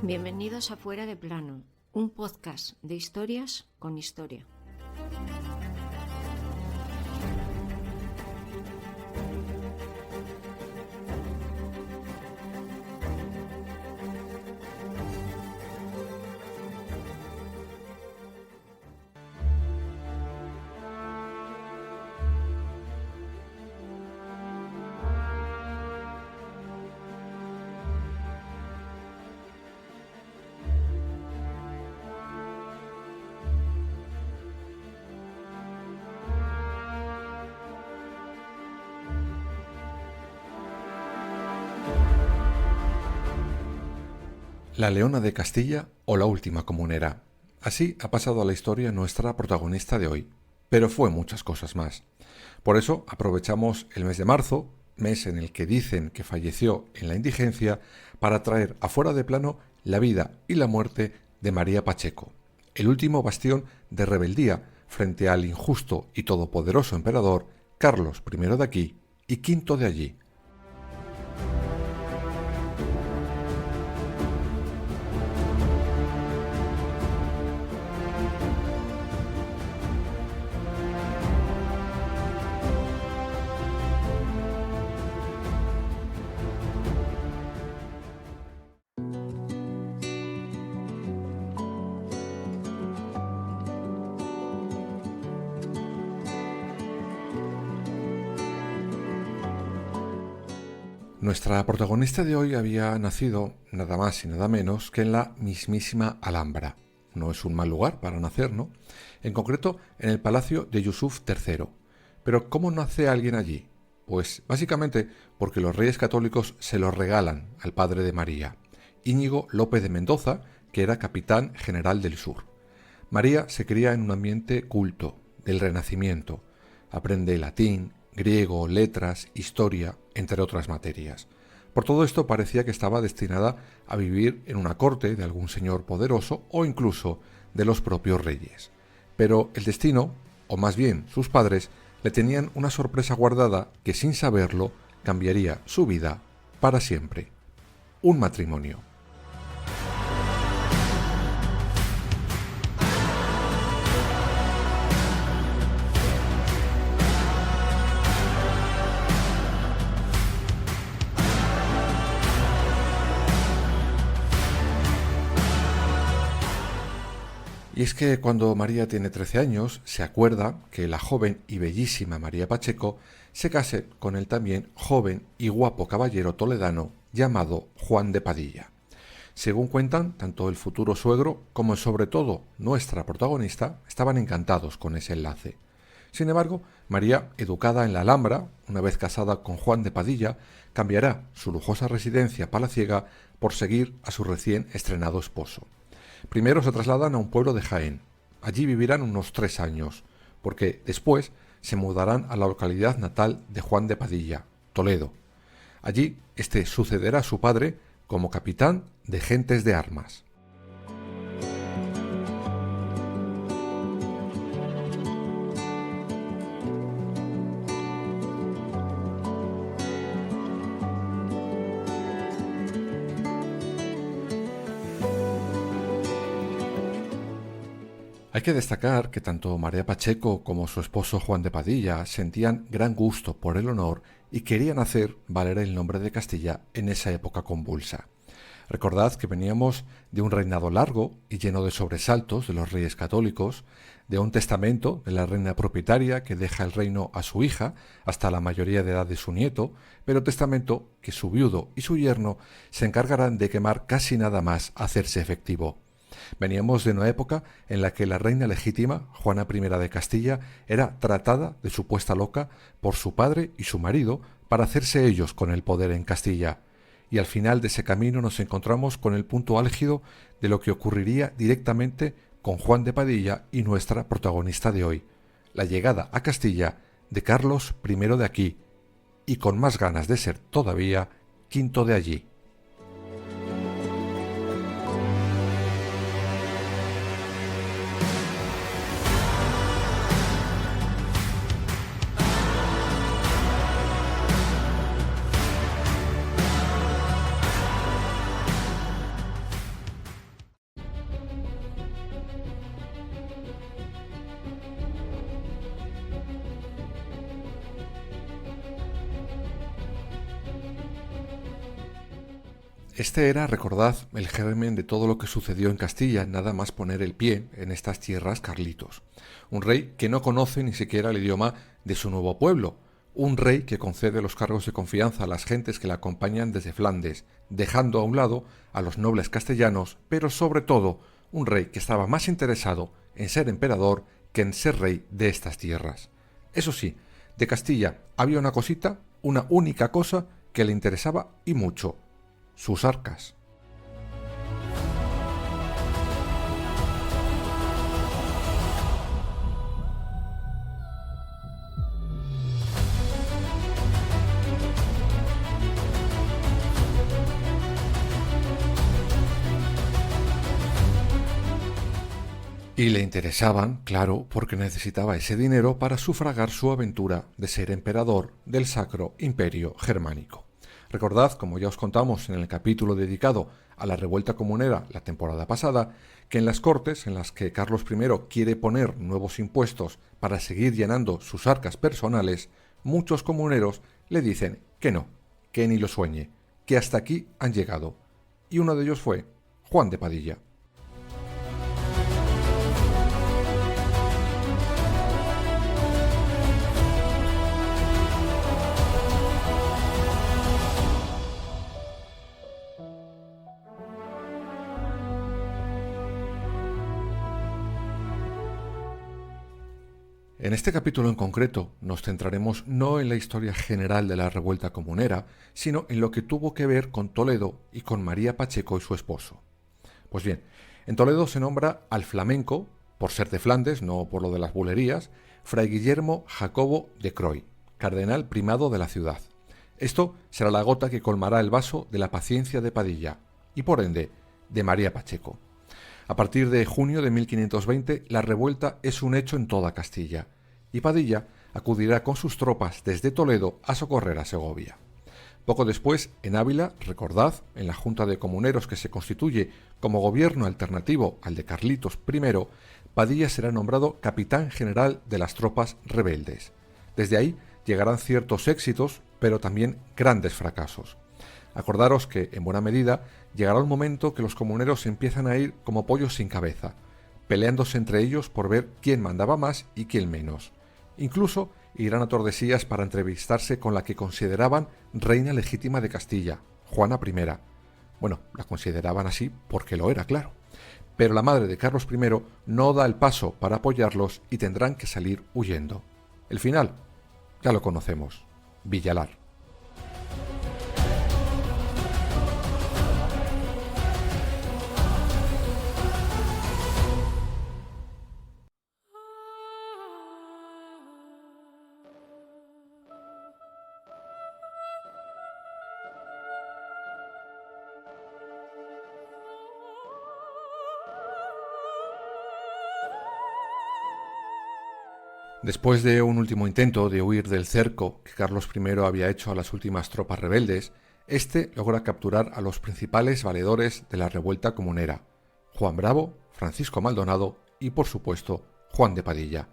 Bienvenidos a Fuera de Plano, un podcast de historias con historia. La Leona de Castilla o la última comunera. Así ha pasado a la historia nuestra protagonista de hoy, pero fue muchas cosas más. Por eso aprovechamos el mes de marzo, mes en el que dicen que falleció en la indigencia, para traer a Fuera de Plano la vida y la muerte de María Pacheco, el último bastión de rebeldía frente al injusto y todopoderoso emperador Carlos I de aquí y V de allí. Nuestra protagonista de hoy había nacido nada más y nada menos que en la mismísima Alhambra. No es un mal lugar para nacer, ¿no? En concreto, en el palacio de Yusuf III. Pero ¿cómo nace alguien allí? Pues básicamente porque los reyes católicos se lo regalan al padre de María, Íñigo López de Mendoza, que era capitán general del sur. María se cría en un ambiente culto, del Renacimiento. Aprende latín, griego, letras, historia, entre otras materias. Por todo esto parecía que estaba destinada a vivir en una corte de algún señor poderoso o incluso de los propios reyes. Pero el destino, o más bien sus padres, le tenían una sorpresa guardada que sin saberlo cambiaría su vida para siempre. Un matrimonio. Y es que cuando María tiene 13 años, se acuerda que la joven y bellísima María Pacheco se case con el también joven y guapo caballero toledano llamado Juan de Padilla. Según cuentan, tanto el futuro suegro como sobre todo nuestra protagonista estaban encantados con ese enlace. Sin embargo, María, educada en la Alhambra, una vez casada con Juan de Padilla, cambiará su lujosa residencia palaciega por seguir a su recién estrenado esposo. Primero se trasladan a un pueblo de Jaén. Allí vivirán unos 3 años, porque después se mudarán a la localidad natal de Juan de Padilla, Toledo. Allí este sucederá a su padre como capitán de gentes de armas. Hay que destacar que tanto María Pacheco como su esposo Juan de Padilla sentían gran gusto por el honor y querían hacer valer el nombre de Castilla en esa época convulsa. Recordad que veníamos de un reinado largo y lleno de sobresaltos de los reyes católicos, de un testamento de la reina propietaria que deja el reino a su hija hasta la mayoría de edad de su nieto, pero testamento que su viudo y su yerno se encargarán de quemar casi nada más hacerse efectivo. Veníamos de una época en la que la reina legítima, Juana I de Castilla, era tratada de supuesta loca por su padre y su marido para hacerse ellos con el poder en Castilla. Y al final de ese camino nos encontramos con el punto álgido de lo que ocurriría directamente con Juan de Padilla y nuestra protagonista de hoy, la llegada a Castilla de Carlos I de aquí, y con más ganas de ser todavía V de allí. Este era, recordad, el germen de todo lo que sucedió en Castilla nada más poner el pie en estas tierras carlitos. Un rey que no conoce ni siquiera el idioma de su nuevo pueblo. Un rey que concede los cargos de confianza a las gentes que le acompañan desde Flandes, dejando a un lado a los nobles castellanos, pero sobre todo un rey que estaba más interesado en ser emperador que en ser rey de estas tierras. Eso sí, de Castilla había una cosita, una única cosa que le interesaba y mucho: sus arcas. Y le interesaban, claro, porque necesitaba ese dinero para sufragar su aventura de ser emperador del Sacro Imperio Germánico. Recordad, como ya os contamos en el capítulo dedicado a la revuelta comunera la temporada pasada, que en las Cortes, en las que Carlos I quiere poner nuevos impuestos para seguir llenando sus arcas personales, muchos comuneros le dicen que no, que ni lo sueñe, que hasta aquí han llegado. Y uno de ellos fue Juan de Padilla. En este capítulo en concreto nos centraremos no en la historia general de la revuelta comunera, sino en lo que tuvo que ver con Toledo y con María Pacheco y su esposo. Pues bien, en Toledo se nombra al flamenco, por ser de Flandes, no por lo de las bulerías, Fray Guillermo Jacobo de Croy, cardenal primado de la ciudad. Esto será la gota que colmará el vaso de la paciencia de Padilla, y por ende, de María Pacheco. A partir de junio de 1520, la revuelta es un hecho en toda Castilla, y Padilla acudirá con sus tropas desde Toledo a socorrer a Segovia. Poco después, en Ávila, recordad, en la Junta de Comuneros que se constituye como gobierno alternativo al de Carlitos I, Padilla será nombrado capitán general de las tropas rebeldes. Desde ahí llegarán ciertos éxitos, pero también grandes fracasos. Acordaros que, en buena medida, llegará un momento que los comuneros empiezan a ir como pollos sin cabeza, peleándose entre ellos por ver quién mandaba más y quién menos. Incluso irán a Tordesillas para entrevistarse con la que consideraban reina legítima de Castilla, Juana I. Bueno, la consideraban así porque lo era, claro. Pero la madre de Carlos I no da el paso para apoyarlos y tendrán que salir huyendo. El final, ya lo conocemos: Villalar. Después de un último intento de huir del cerco que Carlos I había hecho a las últimas tropas rebeldes, este logra capturar a los principales valedores de la revuelta comunera: Juan Bravo, Francisco Maldonado y, por supuesto, Juan de Padilla.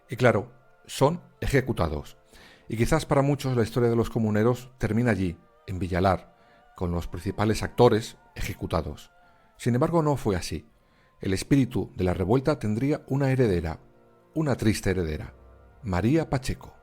Y claro, son ejecutados. Y quizás para muchos la historia de los comuneros termina allí, en Villalar, con los principales actores ejecutados. Sin embargo, no fue así. El espíritu de la revuelta tendría una heredera, una triste heredera: María Pacheco.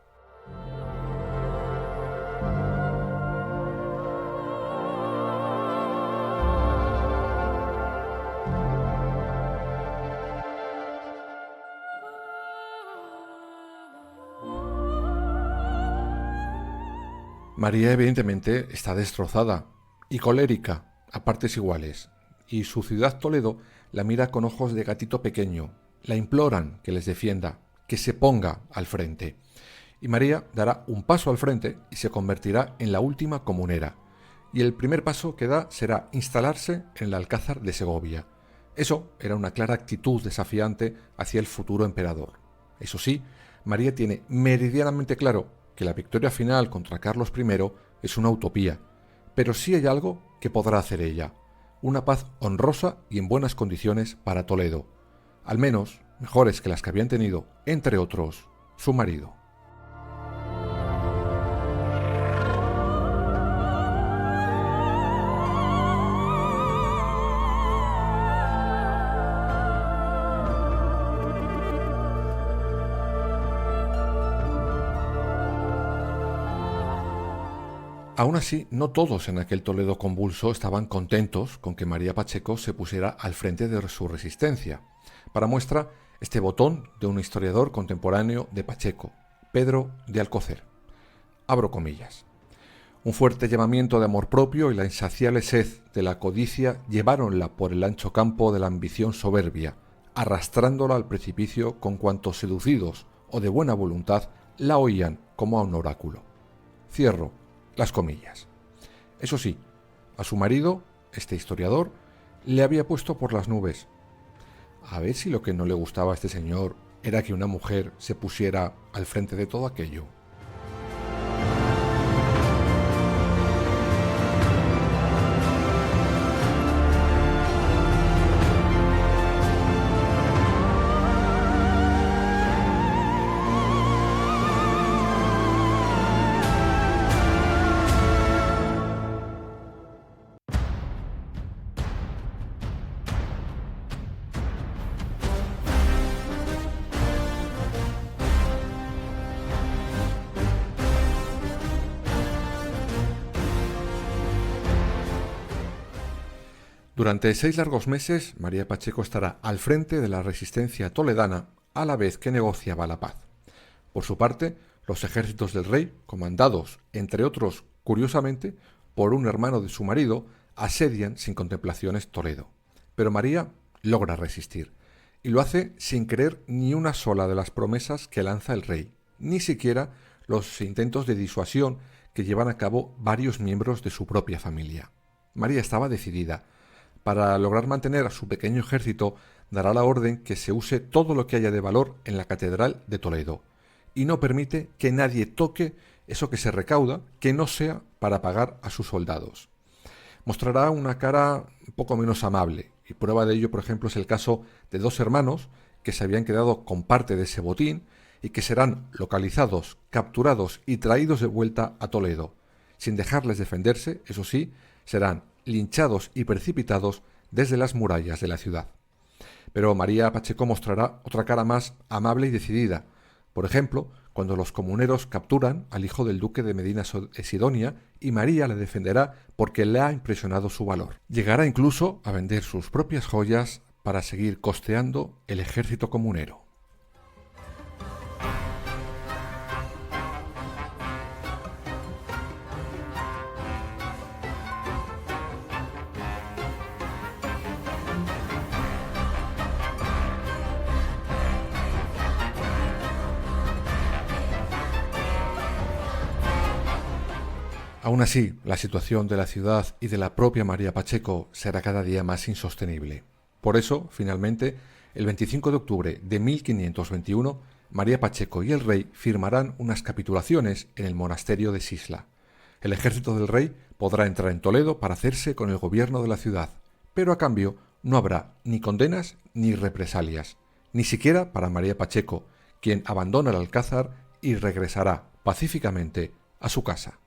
María evidentemente está destrozada y colérica a partes iguales, y su ciudad Toledo la mira con ojos de gatito pequeño. La imploran que les defienda, que se ponga al frente. Y María dará un paso al frente y se convertirá en la última comunera. Y el primer paso que da será instalarse en el Alcázar de Segovia. Eso era una clara actitud desafiante hacia el futuro emperador. Eso sí, María tiene meridianamente claro que la victoria final contra Carlos I es una utopía, pero sí hay algo que podrá hacer ella: una paz honrosa y en buenas condiciones para Toledo, al menos mejores que las que habían tenido, entre otros, su marido. Aún así, no todos en aquel Toledo convulso estaban contentos con que María Pacheco se pusiera al frente de su resistencia. Para muestra, este botón de un historiador contemporáneo de Pacheco, Pedro de Alcocer. Abro comillas. Un fuerte llamamiento de amor propio y la insaciable sed de la codicia lleváronla por el ancho campo de la ambición soberbia, arrastrándola al precipicio con cuantos seducidos o de buena voluntad la oían como a un oráculo. Cierro las comillas. Eso sí, a su marido, este historiador, le había puesto por las nubes. A ver si lo que no le gustaba a este señor era que una mujer se pusiera al frente de todo aquello. Durante 6 largos meses, María Pacheco estará al frente de la resistencia toledana a la vez que negociaba la paz. Por su parte, los ejércitos del rey, comandados, entre otros, curiosamente, por un hermano de su marido, asedian sin contemplaciones Toledo. Pero María logra resistir, y lo hace sin creer ni una sola de las promesas que lanza el rey, ni siquiera los intentos de disuasión que llevan a cabo varios miembros de su propia familia. María estaba decidida. Para lograr mantener a su pequeño ejército, dará la orden que se use todo lo que haya de valor en la Catedral de Toledo, y no permite que nadie toque eso que se recauda que no sea para pagar a sus soldados. Mostrará una cara un poco menos amable, y prueba de ello, por ejemplo, es el caso de 2 hermanos que se habían quedado con parte de ese botín y que serán localizados, capturados y traídos de vuelta a Toledo. Sin dejarles defenderse, eso sí, serán linchados y precipitados desde las murallas de la ciudad. Pero María Pacheco mostrará otra cara más amable y decidida. Por ejemplo, cuando los comuneros capturan al hijo del duque de Medina Sidonia y María le defenderá porque le ha impresionado su valor. Llegará incluso a vender sus propias joyas para seguir costeando el ejército comunero. Aún así, la situación de la ciudad y de la propia María Pacheco será cada día más insostenible. Por eso, finalmente, el 25 de octubre de 1521, María Pacheco y el rey firmarán unas capitulaciones en el monasterio de Sisla. El ejército del rey podrá entrar en Toledo para hacerse con el gobierno de la ciudad, pero a cambio no habrá ni condenas ni represalias, ni siquiera para María Pacheco, quien abandona el Alcázar y regresará pacíficamente a su casa.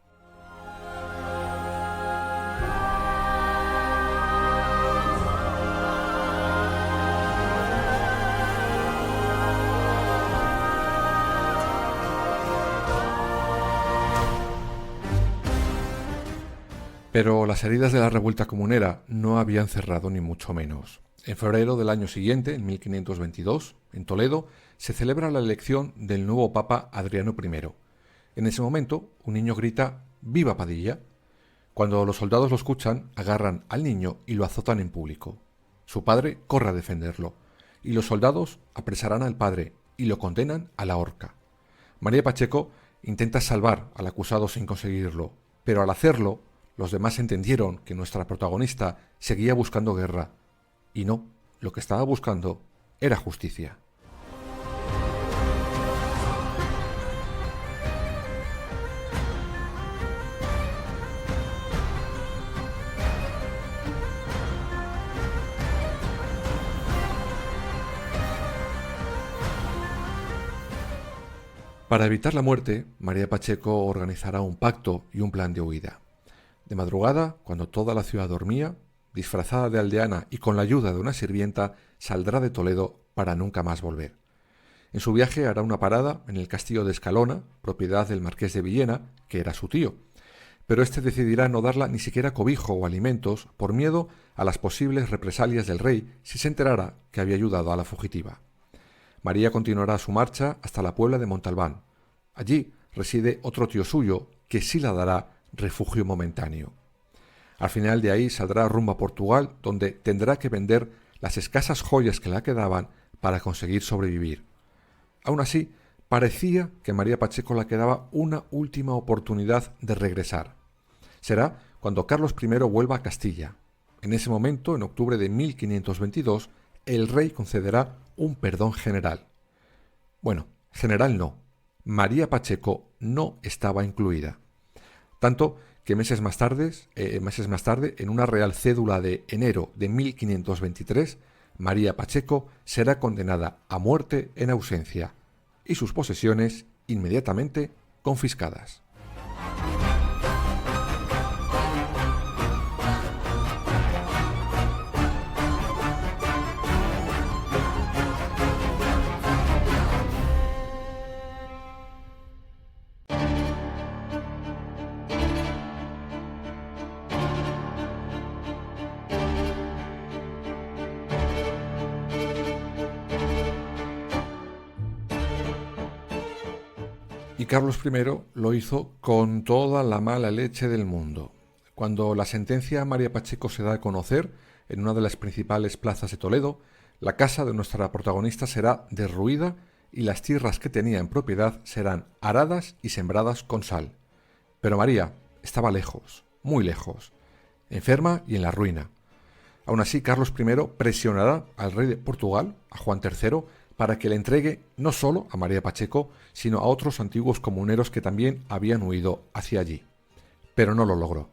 Pero las heridas de la revuelta comunera no habían cerrado ni mucho menos. En febrero del año siguiente, en 1522, en Toledo, se celebra la elección del nuevo Papa Adriano I. En ese momento, un niño grita «¡Viva Padilla!». Cuando los soldados lo escuchan, agarran al niño y lo azotan en público. Su padre corre a defenderlo, y los soldados apresarán al padre y lo condenan a la horca. María Pacheco intenta salvar al acusado sin conseguirlo, pero al hacerlo, los demás entendieron que nuestra protagonista seguía buscando guerra, y no, lo que estaba buscando era justicia. Para evitar la muerte, María Pacheco organizará un pacto y un plan de huida. De madrugada, cuando toda la ciudad dormía, disfrazada de aldeana y con la ayuda de una sirvienta, saldrá de Toledo para nunca más volver. En su viaje hará una parada en el castillo de Escalona, propiedad del marqués de Villena, que era su tío. pero este decidirá no darla ni siquiera cobijo o alimentos por miedo a las posibles represalias del rey si se enterara que había ayudado a la fugitiva. María continuará su marcha hasta la Puebla de Montalbán. Allí reside otro tío suyo que sí la dará refugio momentáneo. Al final de ahí saldrá rumbo a Portugal, donde tendrá que vender las escasas joyas que le quedaban para conseguir sobrevivir. Aún así, parecía que María Pacheco le quedaba una última oportunidad de regresar. Será cuando Carlos I vuelva a Castilla. En ese momento, en octubre de 1522, el rey concederá un perdón general. Bueno, general no. María Pacheco no estaba incluida. Tanto que meses más tarde, en una real cédula de enero de 1523, María Pacheco será condenada a muerte en ausencia y sus posesiones inmediatamente confiscadas. Y Carlos I lo hizo con toda la mala leche del mundo. Cuando la sentencia a María Pacheco se da a conocer en una de las principales plazas de Toledo, la casa de nuestra protagonista será derruida y las tierras que tenía en propiedad serán aradas y sembradas con sal. Pero María estaba lejos, muy lejos, enferma y en la ruina. Aún así, Carlos I presionará al rey de Portugal, a Juan III, para que le entregue no solo a María Pacheco, sino a otros antiguos comuneros que también habían huido hacia allí. Pero no lo logró.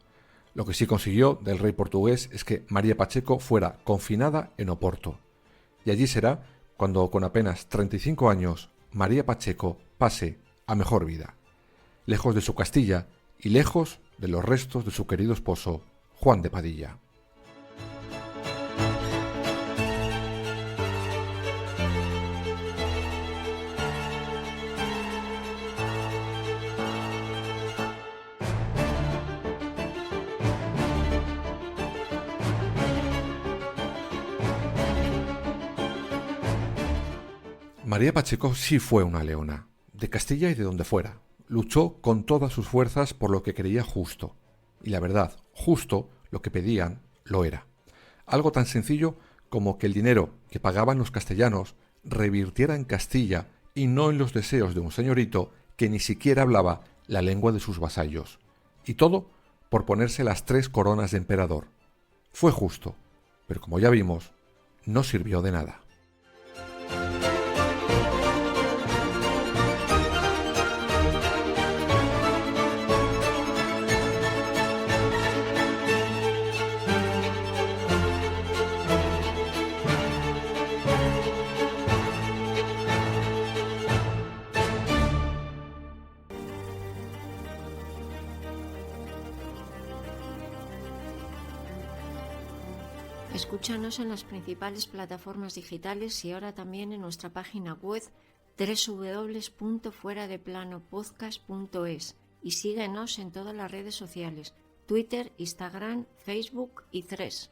Lo que sí consiguió del rey portugués es que María Pacheco fuera confinada en Oporto. Y allí será cuando, con apenas 35 años, María Pacheco pase a mejor vida, lejos de su Castilla y lejos de los restos de su querido esposo, Juan de Padilla. María Pacheco sí fue una leona, de Castilla y de donde fuera. Luchó con todas sus fuerzas por lo que creía justo. Y la verdad, justo lo que pedían lo era. Algo tan sencillo como que el dinero que pagaban los castellanos revirtiera en Castilla y no en los deseos de un señorito que ni siquiera hablaba la lengua de sus vasallos. Y todo por ponerse las 3 coronas de emperador. Fue justo, pero como ya vimos, no sirvió de nada. Escúchanos en las principales plataformas digitales y ahora también en nuestra página web www.fueradeplanopodcast.es y síguenos en todas las redes sociales: Twitter, Instagram, Facebook y Threads.